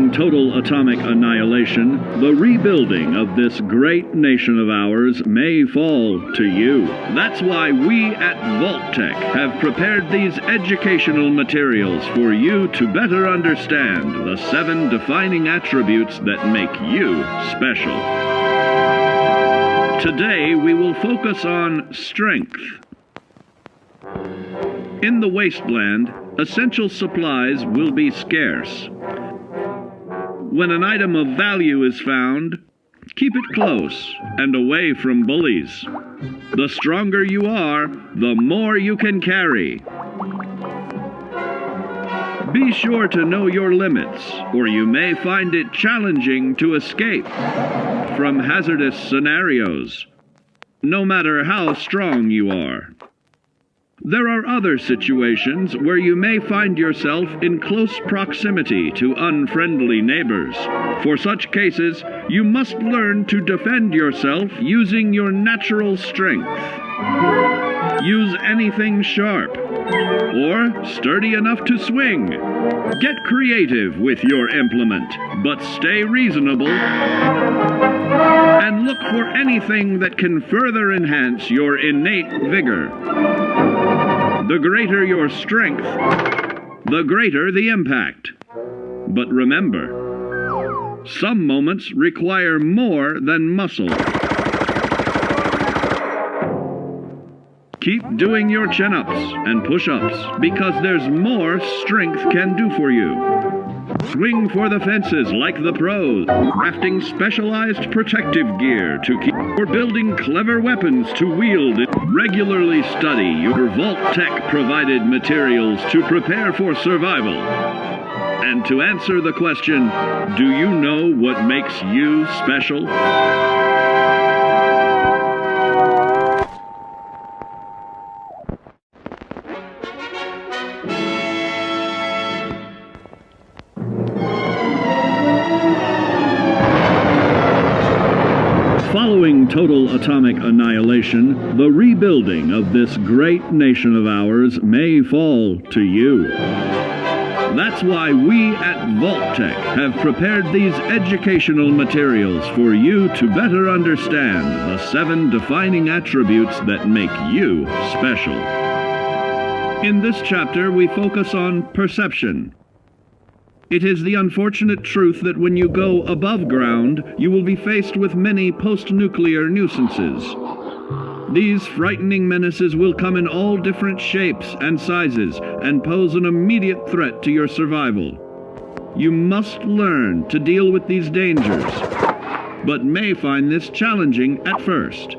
Following total atomic annihilation, the rebuilding of this great nation of ours may fall to you. That's why we at Vault-Tec have prepared these educational materials for you to better understand the 7 defining attributes that make you special. Today, we will focus on strength. In the wasteland, essential supplies will be scarce. When an item of value is found, keep it close and away from bullies. The stronger you are, the more you can carry. Be sure to know your limits, or you may find it challenging to escape from hazardous scenarios, no matter how strong you are. There are other situations where you may find yourself in close proximity to unfriendly neighbors. For such cases, you must learn to defend yourself using your natural strength. Use anything sharp or sturdy enough to swing. Get creative with your implement, but stay reasonable. And look for anything that can further enhance your innate vigor. The greater your strength, the greater the impact. But remember, some moments require more than muscle. Keep doing your chin-ups and push-ups, because there's more strength can do for you. Swing for the fences like the pros, crafting specialized protective gear to keep, or building clever weapons to wield. Regularly study your Vault-Tec provided materials to prepare for survival. And to answer the question, do you know what makes you special? Following total atomic annihilation, the rebuilding of this great nation of ours may fall to you. That's why we at Vault-Tec have prepared these educational materials for you to better understand the 7 defining attributes that make you special. In this chapter, we focus on perception. It is the unfortunate truth that when you go above ground, you will be faced with many post-nuclear nuisances. These frightening menaces will come in all different shapes and sizes and pose an immediate threat to your survival. You must learn to deal with these dangers, but may find this challenging at first.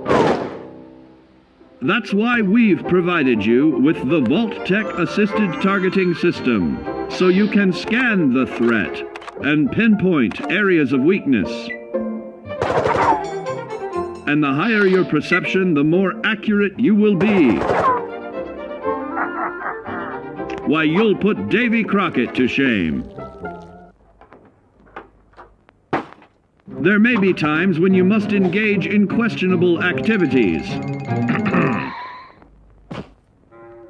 That's why we've provided you with the Vault-Tec Assisted Targeting System, so you can scan the threat and pinpoint areas of weakness. And the higher your perception, the more accurate you will be. Why, you'll put Davy Crockett to shame. There may be times when you must engage in questionable activities.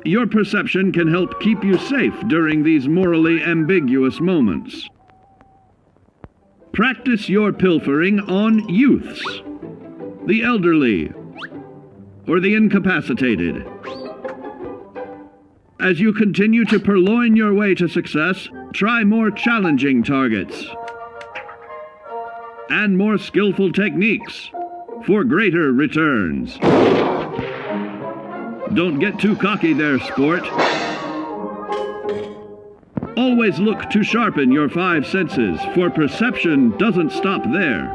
Your perception can help keep you safe during these morally ambiguous moments. Practice your pilfering on youths, the elderly, or the incapacitated. As you continue to purloin your way to success, try more challenging targets and more skillful techniques for greater returns. Don't get too cocky there, sport. Always look to sharpen your 5 senses, for perception doesn't stop there.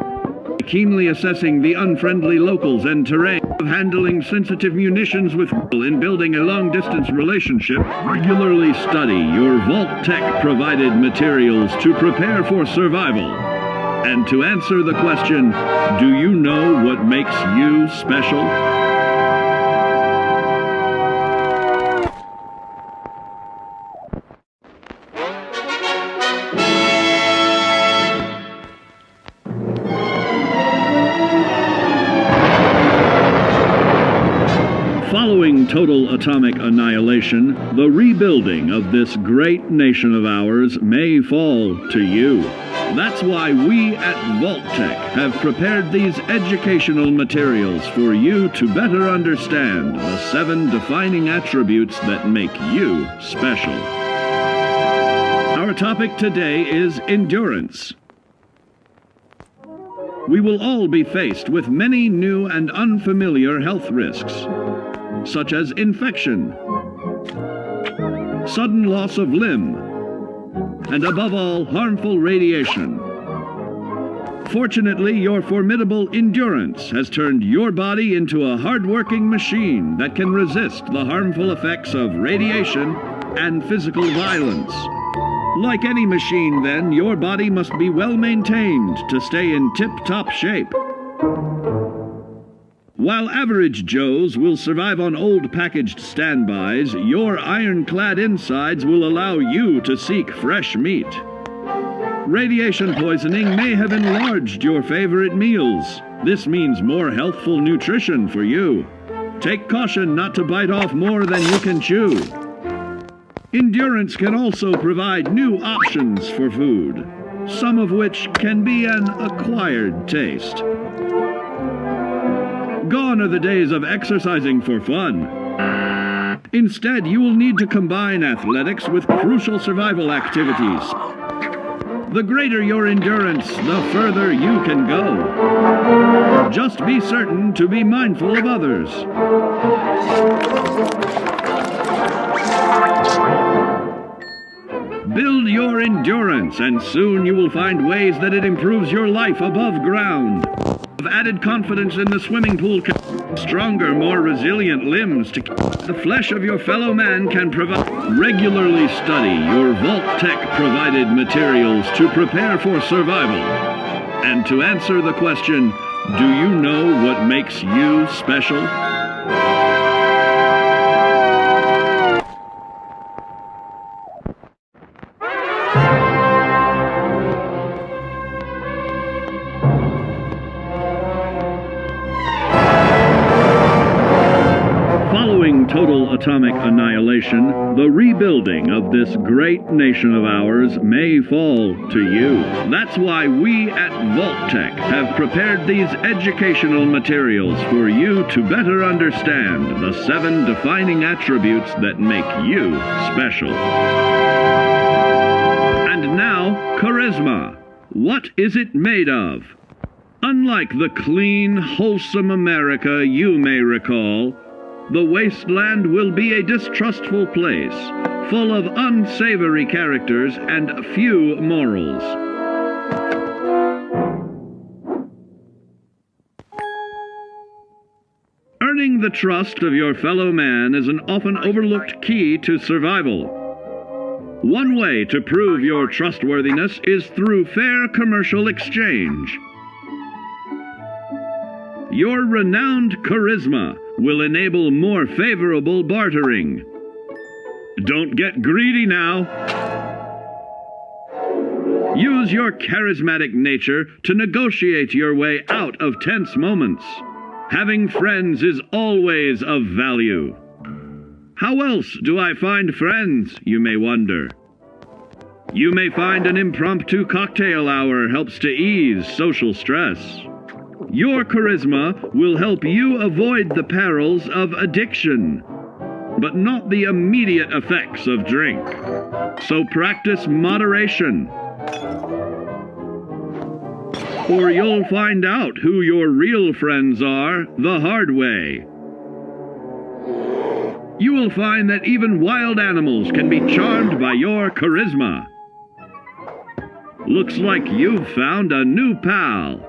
Keenly assessing the unfriendly locals and terrain, of handling sensitive munitions with in building a long-distance relationship. Regularly study your Vault-Tec provided materials to prepare for survival. And to answer the question, do you know what makes you special? Following Following total atomic annihilation, the rebuilding of this great nation of ours may fall to you. That's why we at Vault-Tec have prepared these educational materials for you to better understand the 7 defining attributes that make you special. Our topic today is endurance. We will all be faced with many new and unfamiliar health risks, such as infection, sudden loss of limb, and above all, harmful radiation. Fortunately, your formidable endurance has turned your body into a hard-working machine that can resist the harmful effects of radiation and physical violence. Like any machine, then, your body must be well maintained to stay in tip-top shape. While average Joes will survive on old packaged standbys, your ironclad insides will allow you to seek fresh meat. Radiation poisoning may have enlarged your favorite meals. This means more healthful nutrition for you. Take caution not to bite off more than you can chew. Endurance can also provide new options for food, some of which can be an acquired taste. Gone are the days of exercising for fun. Instead, you will need to combine athletics with crucial survival activities. The greater your endurance, the further you can go. Just be certain to be mindful of others. Build your endurance, and soon you will find ways that it improves your life above ground. Have added confidence in the swimming pool, stronger, more resilient limbs to keep the flesh of your fellow man can provide. Regularly study your Vault-Tec provided materials to prepare for survival. And to answer the question, do you know what makes you special? Total atomic annihilation, the rebuilding of this great nation of ours may fall to you. That's why we at Vault-Tec have prepared these educational materials for you to better understand the 7 defining attributes that make you special. And now, charisma. What is it made of? Unlike the clean, wholesome America you may recall, the wasteland will be a distrustful place, full of unsavory characters and few morals. Earning the trust of your fellow man is an often overlooked key to survival. One way to prove your trustworthiness is through fair commercial exchange. Your renowned charisma will enable more favorable bartering. Don't get greedy now. Use your charismatic nature to negotiate your way out of tense moments. Having friends is always of value. How else do I find friends, you may wonder? You may find an impromptu cocktail hour helps to ease social stress. Your charisma will help you avoid the perils of addiction, but not the immediate effects of drink. So practice moderation, or you'll find out who your real friends are the hard way. You will find that even wild animals can be charmed by your charisma. Looks like you've found a new pal.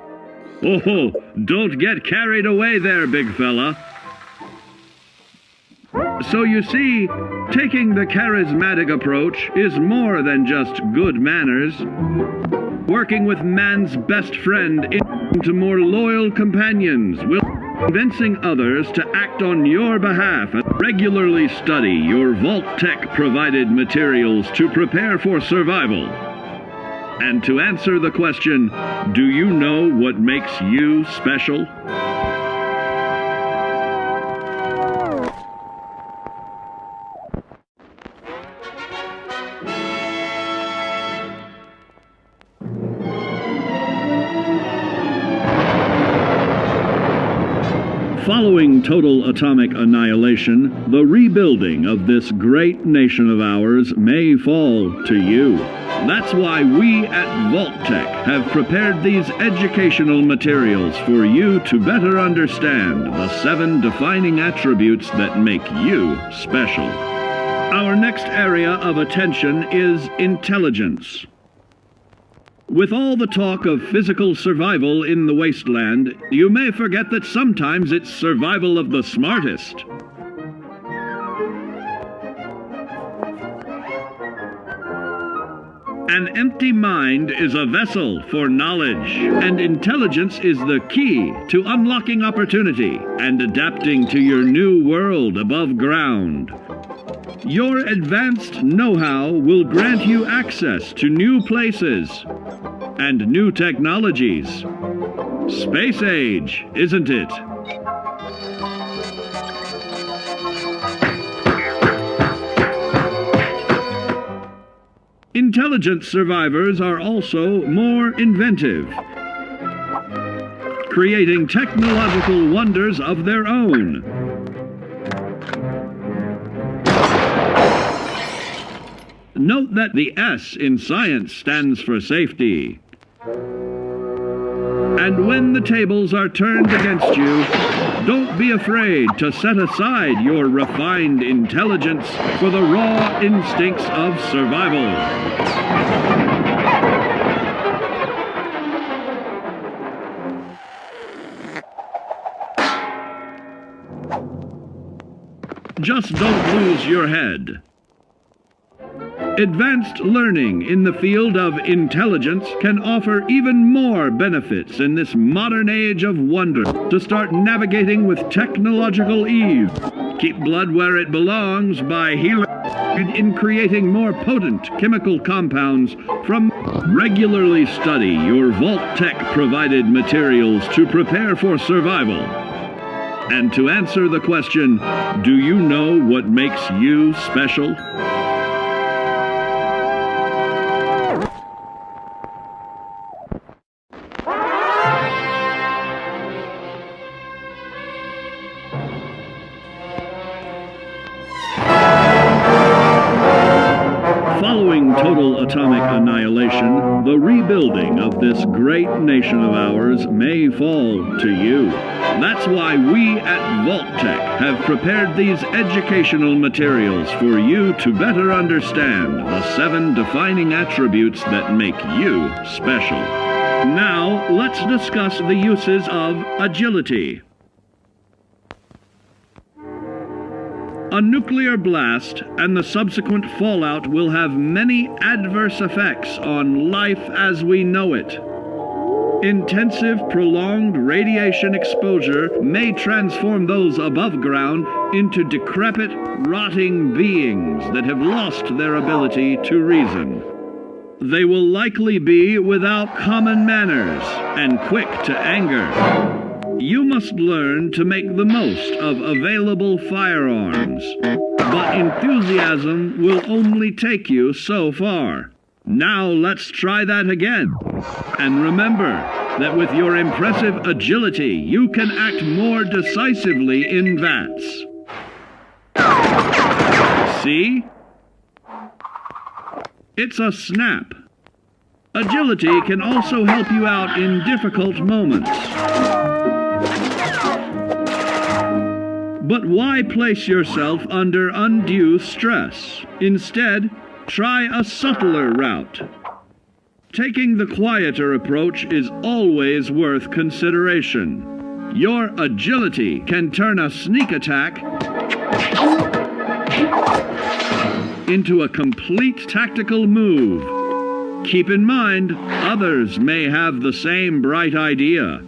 Oh, don't get carried away there, big fella. So you see, taking the charismatic approach is more than just good manners. Working with man's best friend into more loyal companions will convincing others to act on your behalf. Regularly study your Vault-Tec provided materials to prepare for survival. And to answer the question, do you know what makes you special? Following total atomic annihilation, the rebuilding of this great nation of ours may fall to you. That's why we at Vault-Tec have prepared these educational materials for you to better understand the 7 defining attributes that make you special. Our next area of attention is intelligence. With all the talk of physical survival in the wasteland, you may forget that sometimes it's survival of the smartest. An empty mind is a vessel for knowledge, and intelligence is the key to unlocking opportunity and adapting to your new world above ground. Your advanced know-how will grant you access to new places and new technologies. Space age, isn't it? Intelligent survivors are also more inventive, creating technological wonders of their own. Note that the S in science stands for safety. And when the tables are turned against you, don't be afraid to set aside your refined intelligence for the raw instincts of survival. Just don't lose your head. Advanced learning in the field of intelligence can offer even more benefits in this modern age of wonder to start navigating with technological ease. Keep blood where it belongs by healing in creating more potent chemical compounds from. Regularly study your Vault-Tec provided materials to prepare for survival. And to answer the question, do you know what makes you special? Following total atomic annihilation, the rebuilding of this great nation of ours may fall to you. That's why we at Vault-Tec have prepared these educational materials for you to better understand the 7 defining attributes that make you special. Now, let's discuss the uses of agility. A nuclear blast and the subsequent fallout will have many adverse effects on life as we know it. Intensive, prolonged radiation exposure may transform those above ground into decrepit, rotting beings that have lost their ability to reason. They will likely be without common manners and quick to anger. You must learn to make the most of available firearms, but enthusiasm will only take you so far. Now let's try that again. And remember that with your impressive agility, you can act more decisively in VATS. See? It's a snap. Agility can also help you out in difficult moments. But why place yourself under undue stress? Instead, try a subtler route. Taking the quieter approach is always worth consideration. Your agility can turn a sneak attack into a complete tactical move. Keep in mind, others may have the same bright idea.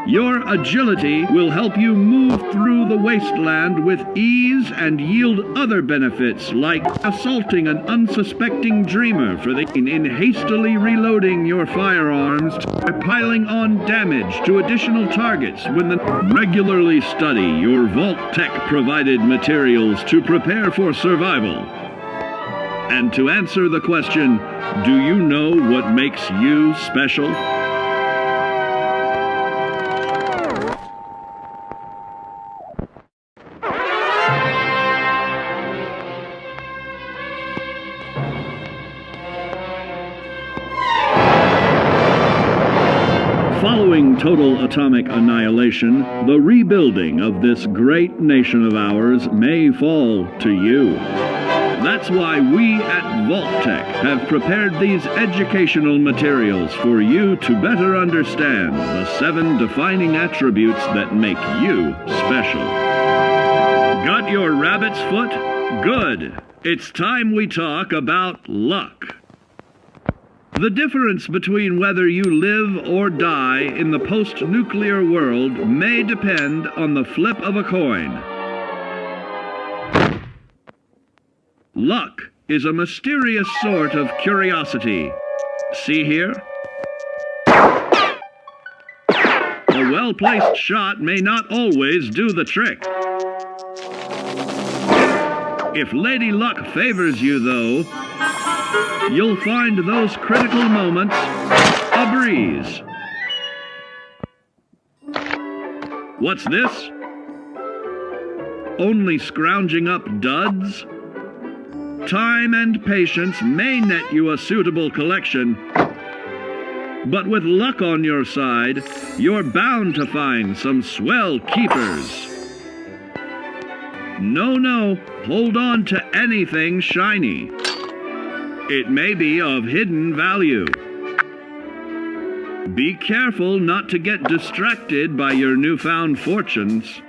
Your agility will help you move through the wasteland with ease and yield other benefits like assaulting an unsuspecting dreamer in hastily reloading your firearms or piling on damage to additional targets when regularly study your Vault-Tec provided materials to prepare for survival. And to answer the question, do you know what makes you special? Following total atomic annihilation, the rebuilding of this great nation of ours may fall to you. That's why we at Vault-Tec have prepared these educational materials for you to better understand the 7 defining attributes that make you special. Got your rabbit's foot? Good. It's time we talk about luck. The difference between whether you live or die in the post-nuclear world may depend on the flip of a coin. Luck is a mysterious sort of curiosity. See here? A well-placed shot may not always do the trick. If Lady Luck favors you, though, you'll find those critical moments a breeze. What's this? Only scrounging up duds? Time and patience may net you a suitable collection, but with luck on your side, you're bound to find some swell keepers. No, hold on to anything shiny. It may be of hidden value. Be careful not to get distracted by your newfound fortunes.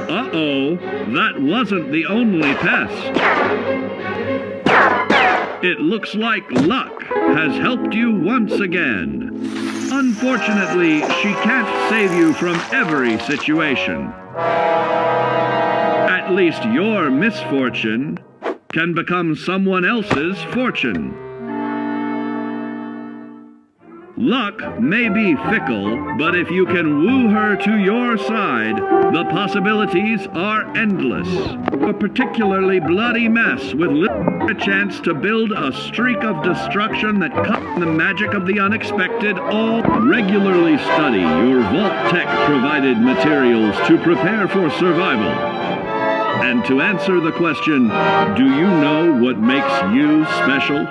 Uh-oh, that wasn't the only pest. It looks like luck has helped you once again. Unfortunately, she can't save you from every situation. At least your misfortune can become someone else's fortune. Luck may be fickle, but if you can woo her to your side, the possibilities are endless. A particularly bloody mess with a chance to build a streak of destruction that cuts the magic of the unexpected. All regularly study your Vault-Tec provided materials to prepare for survival. And to answer the question, do you know what makes you special?